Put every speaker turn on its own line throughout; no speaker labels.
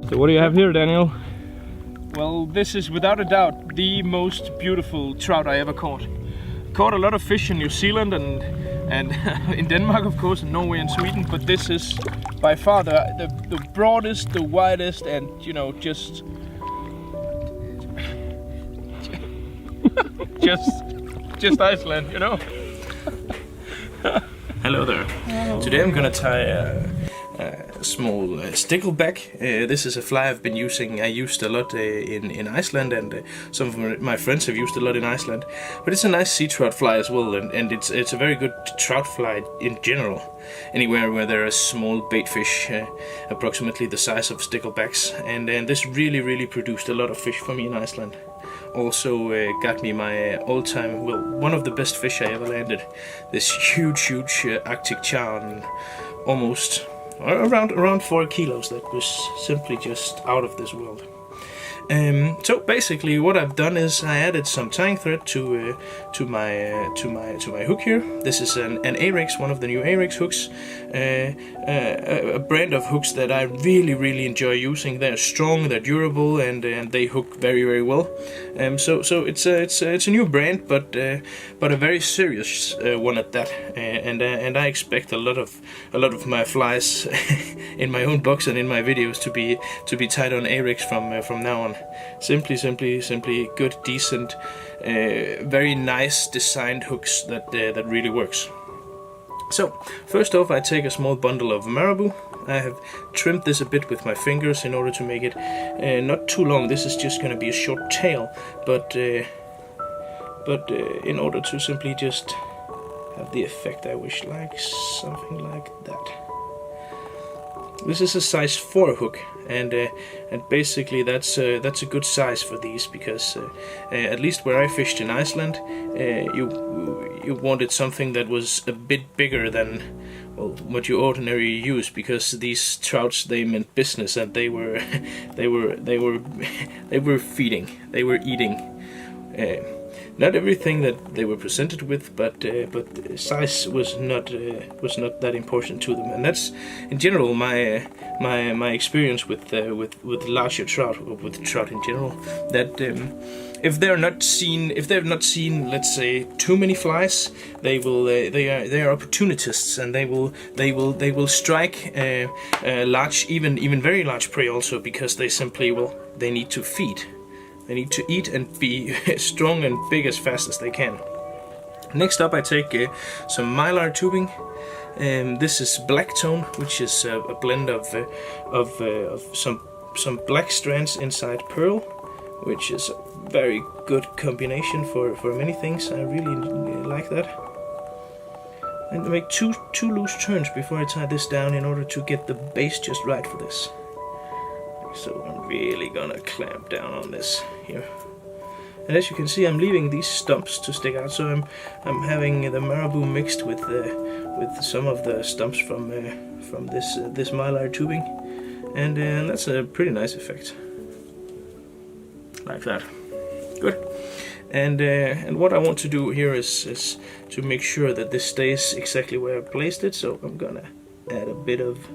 So what do you have here, Daniel?
Well, this is without a doubt the most beautiful trout I ever caught. Caught a lot of fish in New Zealand and in Denmark, of course, and Norway and Sweden, but this is by far the broadest, the widest, and you know, just Iceland, you know.
Hello there. Today I'm gonna tie a small stickle back. This is a fly I've been using. I used a lot in Iceland, and some of my friends have used a lot in Iceland. But it's a nice sea trout fly as well, and it's a very good trout fly in general. Anywhere where there are small baitfish, approximately the size of sticklebacks, and this really produced a lot of fish for me in Iceland. Also got me my all-time, well, one of the best fish I ever landed. This huge Arctic char, almost around 4 kilos. That was simply just out of this world. So basically, what I've done is I added some tying thread to my hook here. This is an Arex, one of the new Arex hooks, a brand of hooks that I really enjoy using. They're strong, they're durable, and they hook very well. So it's a new brand, but a very serious one at that. And I expect a lot of my flies in my own box and in my videos to be tied on Arex from now on. Simply good, decent, very nice designed hooks that really works. So first off, I take a small bundle of marabou. I have trimmed this a bit with my fingers in order to make it not too long. This is just going to be a short tail, but in order to simply just have the effect I wish, like something like that. This is a size 4 hook, and basically that's a good size for these, because at least where I fished in Iceland, you wanted something that was a bit bigger than, well, what you ordinarily use, because these trouts, they meant business, and they were feeding, they were eating. Not everything that they were presented with, but size was not that important to them, and that's in general my experience with larger trout, or with trout in general. That if they've not seen, let's say, too many flies, they are opportunists, and they will strike large, even very large prey also, because they need to feed. They need to eat and be strong and big as fast as they can. Next up, I take some mylar tubing. This is black tone, which is a blend of some black strands inside pearl, which is a very good combination for many things. I really like that. And make two loose turns before I tie this down in order to get the base just right for this. So I'm really gonna clamp down on this here. And as you can see, I'm leaving these stumps to stick out, so I'm having the marabou mixed with some of the stumps from this mylar tubing, and that's a pretty nice effect. Like that. Good. And what I want to do here is to make sure that this stays exactly where I placed it. So I'm gonna add a bit of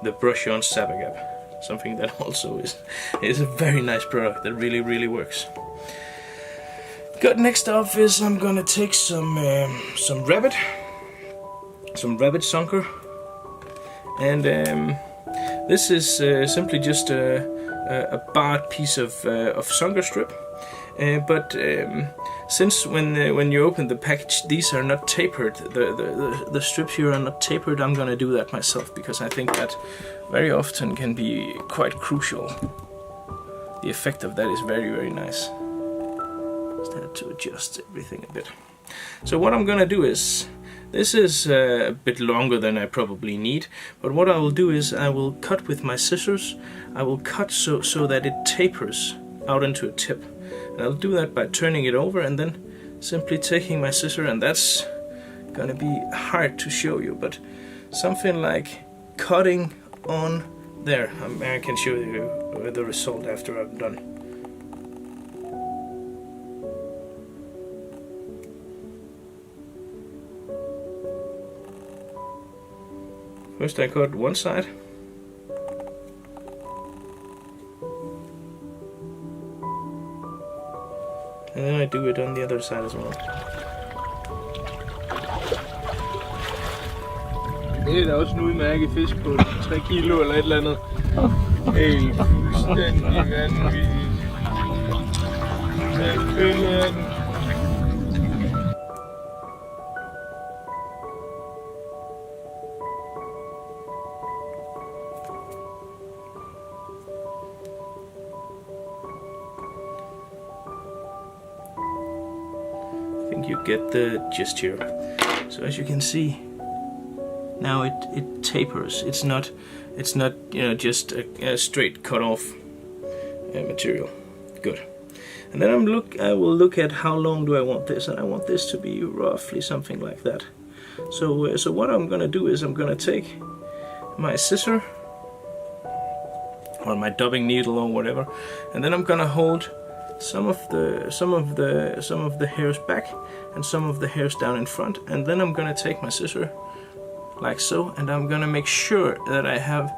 the brush-on Sabagap, something that also is a very nice product that really works. Good. Next off is I'm gonna take some rabbit sunker, and this is simply just a barred piece of sunker strip. But since when you open the package, these are not tapered, the strips here are not tapered, I'm gonna do that myself, because I think that very often can be quite crucial. The effect of that is very nice. Just had to adjust everything a bit. So what I'm gonna do is, this is a bit longer than I probably need, but what I will do is I will cut with my scissors. I will cut so that it tapers out into a tip. And I'll do that by turning it over and then simply taking my scissor, and that's gonna be hard to show you, but something like cutting on there. I can show you the result after I'm done. First I cut one side. And then I do it on the other side as well.
Det er da også en udmærket fisk på 3 kilo eller et eller andet. Helt fuldstændig vanvittigt.
I think you get the gist here. So as you can see, now it tapers. It's not just a straight cut off material. Good. And then I will look at how long do I want this, and I want this to be roughly something like that. So what I'm gonna do is I'm gonna take my scissor or my dubbing needle or whatever, and then I'm gonna hold some of the hairs back and some of the hairs down in front, and then I'm gonna take my scissor like so, and I'm gonna make sure that I have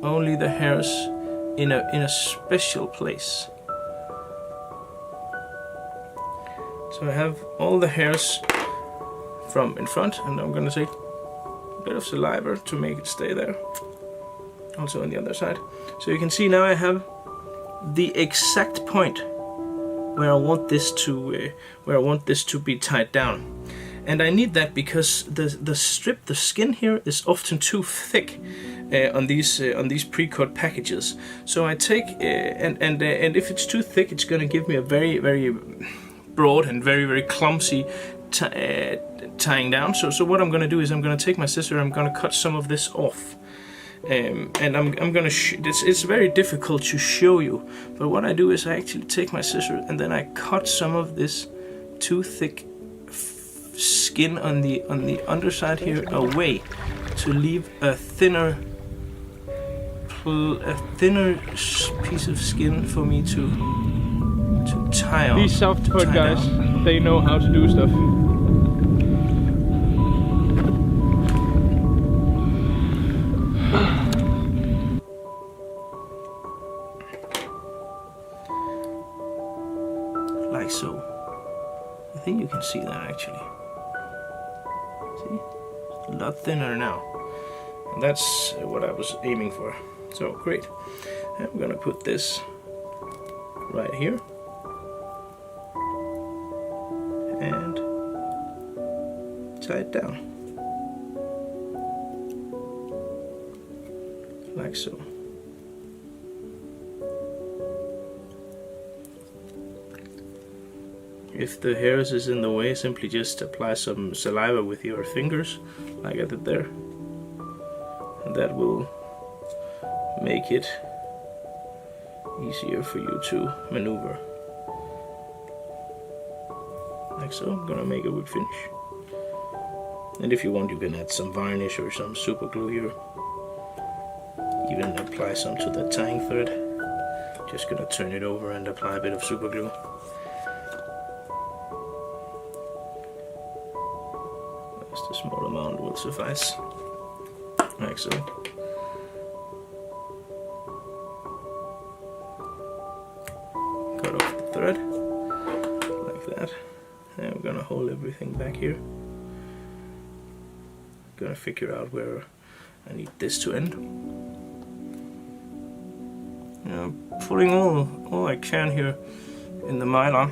only the hairs in a special place. So I have all the hairs from in front, and I'm gonna take a bit of saliva to make it stay there. Also on the other side. So you can see now I have the exact point where I want this to be tied down. And I need that because the skin here is often too thick on these pre-cut packages. So I take and if it's too thick, it's going to give me a very broad and very clumsy tying down. So what I'm going to do is I'm going to take my scissor. I'm going to cut some of this off. And I'm gonna. It's very difficult to show you, but what I do is I actually take my scissor and then I cut some of this too thick skin on the underside here away to leave a thinner piece of skin for me to tie on.
These soft pod guys, they know how to do stuff.
Like so. I think you can see that actually. See? It's a lot thinner now. And that's what I was aiming for. So great. I'm gonna put this right here. And tie it down. Like so. If the hairs is in the way, simply just apply some saliva with your fingers, like I did there. And that will make it easier for you to maneuver. Like so. I'm gonna make a good finish. And if you want, you can add some varnish or some super glue here. Even apply some to the tying thread. Just gonna turn it over and apply a bit of super glue. Just a small amount will suffice. Like so. Cut off the thread. Like that. And I'm gonna hold everything back here. Gonna figure out where I need this to end. Putting all I can here in the mylar.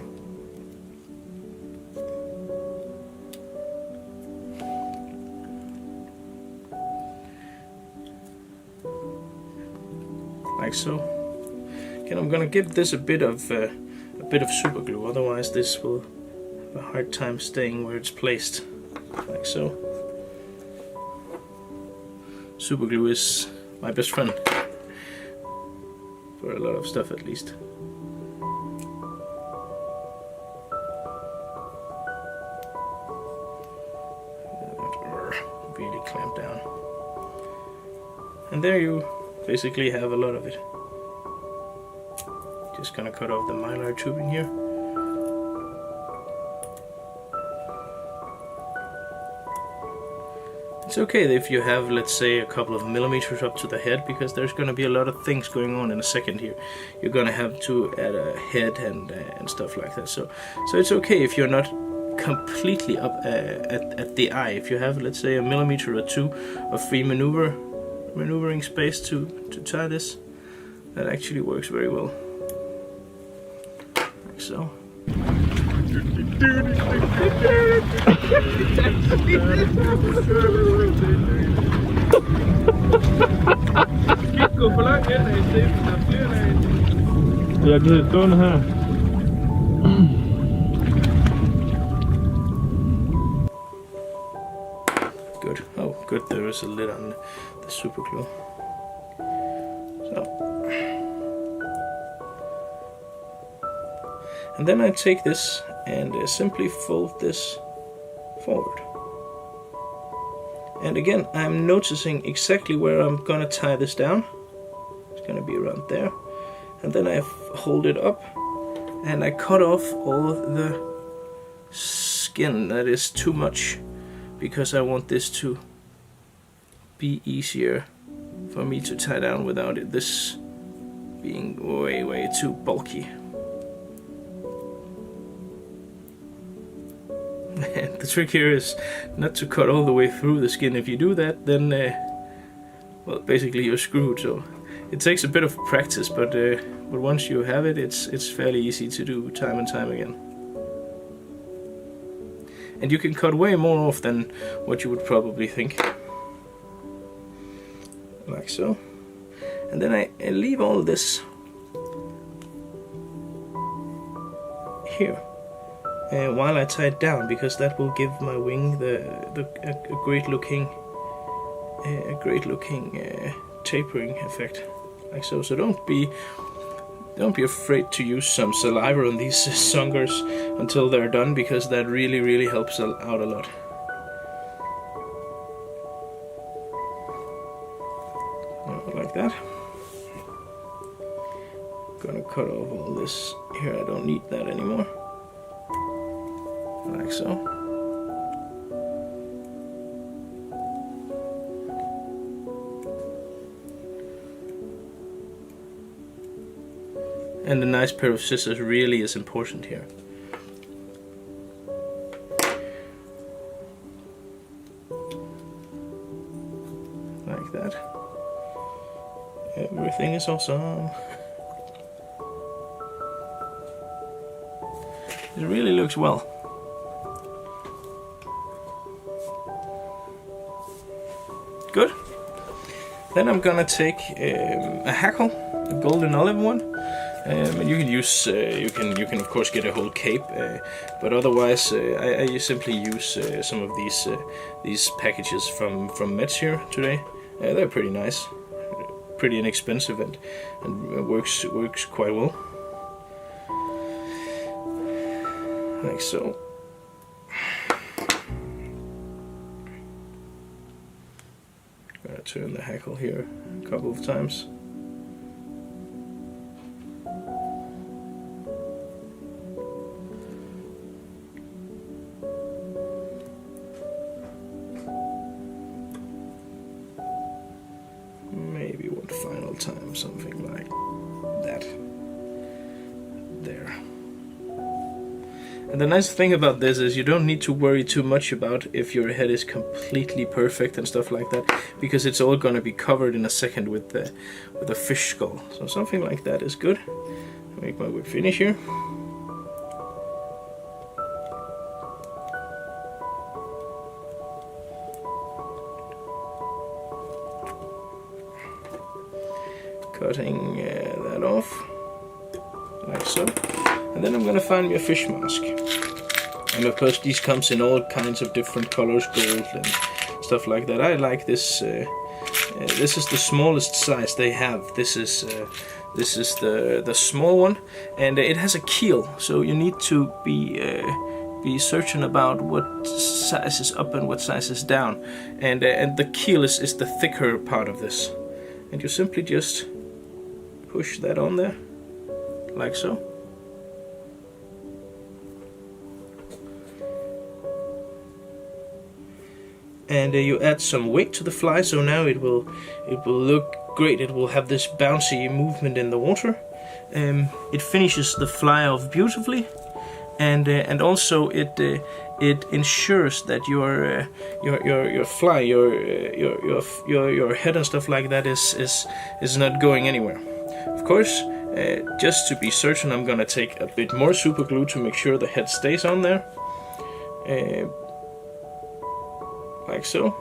Like so. Again, I'm gonna give this a bit of super glue, otherwise this will have a hard time staying where it's placed. Like so. Super glue is my best friend. For a lot of stuff at least. Really clamp down. And there you basically have a lot of it. Just gonna cut off the mylar tubing here. It's okay if you have, let's say, a couple of millimeters up to the head, because there's going to be a lot of things going on in a second here. You're going to have to add a head and stuff like that. So it's okay if you're not completely up at the eye. If you have, let's say, a millimeter or two of free maneuvering space to tie this, that actually works very well. Like so.
Jeg kan stående her.
Good. Oh, good. There is a lid on the super glue. So. And then I take this and simply fold this forward. And again, I'm noticing exactly where I'm gonna tie this down. It's gonna be around there. And then I hold it up and I cut off all of the skin that is too much, because I want this to be easier for me to tie down without this being way too bulky. The trick here is not to cut all the way through the skin. If you do that, then well, basically you're screwed. So it takes a bit of practice, but once you have it, it's fairly easy to do time and time again. And you can cut way more off than what you would probably think, like so. And then I leave all this here. While I tie it down, because that will give my wing a great looking tapering effect, like so. So don't be afraid to use some saliva on these songers until they're done, because that really helps out a lot. Like that. Gonna cut off all this here. I don't need that anymore. Like so. And a nice pair of scissors really is important here. Like that. Everything is awesome. It really looks well. Good. Then I'm gonna take a hackle, a golden olive one, and you can use you can of course get a whole cape, but otherwise I simply use some of these packages from Metz here today. They're pretty nice, pretty inexpensive, and works quite well. Like so. Gonna turn the hackle here a couple of times. Maybe one final time, something like that. There. And the nice thing about this is you don't need to worry too much about if your head is completely perfect and stuff like that, because it's all going to be covered in a second with the fish skull. So something like that is good. Make my whip finish here. Cutting that off, like so. And then I'm gonna find me a fish mask. And of course these comes in all kinds of different colors, gold and stuff like that. I like this. This is the smallest size they have. This is the small one, and it has a keel. So you need to be certain about what size is up and what size is down. And the keel is the thicker part of this. And you simply just push that on there, like so. and you add some weight to the fly, so now it will look great. It will have this bouncy movement in the water. It finishes the fly off beautifully, and also it ensures that your fly, your head and stuff like that is not going anywhere. Of course, just to be certain, I'm gonna take a bit more super glue to make sure the head stays on there, like so.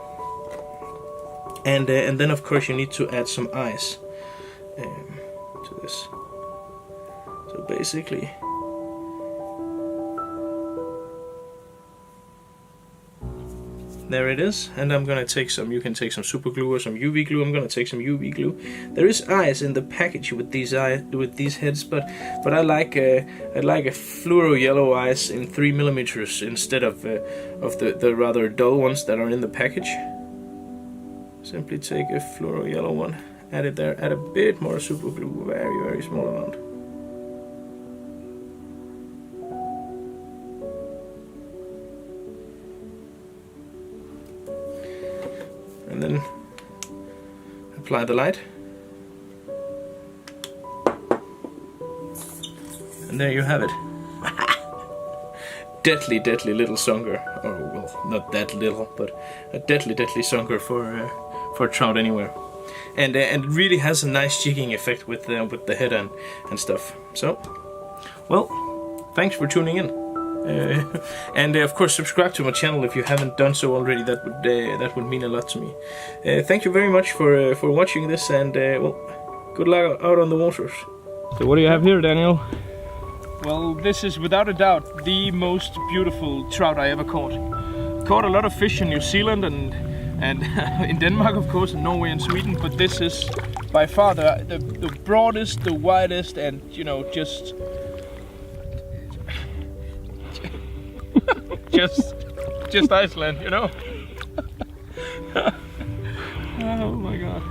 And then of course you need to add some eyes to this. So basically, there it is. And I'm gonna take some. You can take some super glue or some UV glue. I'm gonna take some UV glue. There is eyes in the package with these heads, but I like a fluoro yellow eyes in 3mm instead of the rather dull ones that are in the package. Simply take a fluoro yellow one, add it there, add a bit more super glue, very small amount. And then apply the light. And there you have it. Deadly little sunker. Or, well, not that little, but a deadly sunker for trout anywhere. And it really has a nice jigging effect with the head and stuff. So, well, thanks for tuning in. And of course, subscribe to my channel if you haven't done so already. That would mean a lot to me. Thank you very much for watching this, and well, good luck out on the waters.
So what do you have here, Daniel? Well, this is without a doubt the most beautiful trout I ever caught. Caught a lot of fish in New Zealand and in Denmark, of course, and Norway and Sweden, but this is by far the broadest, the widest, and just Iceland, Oh my God.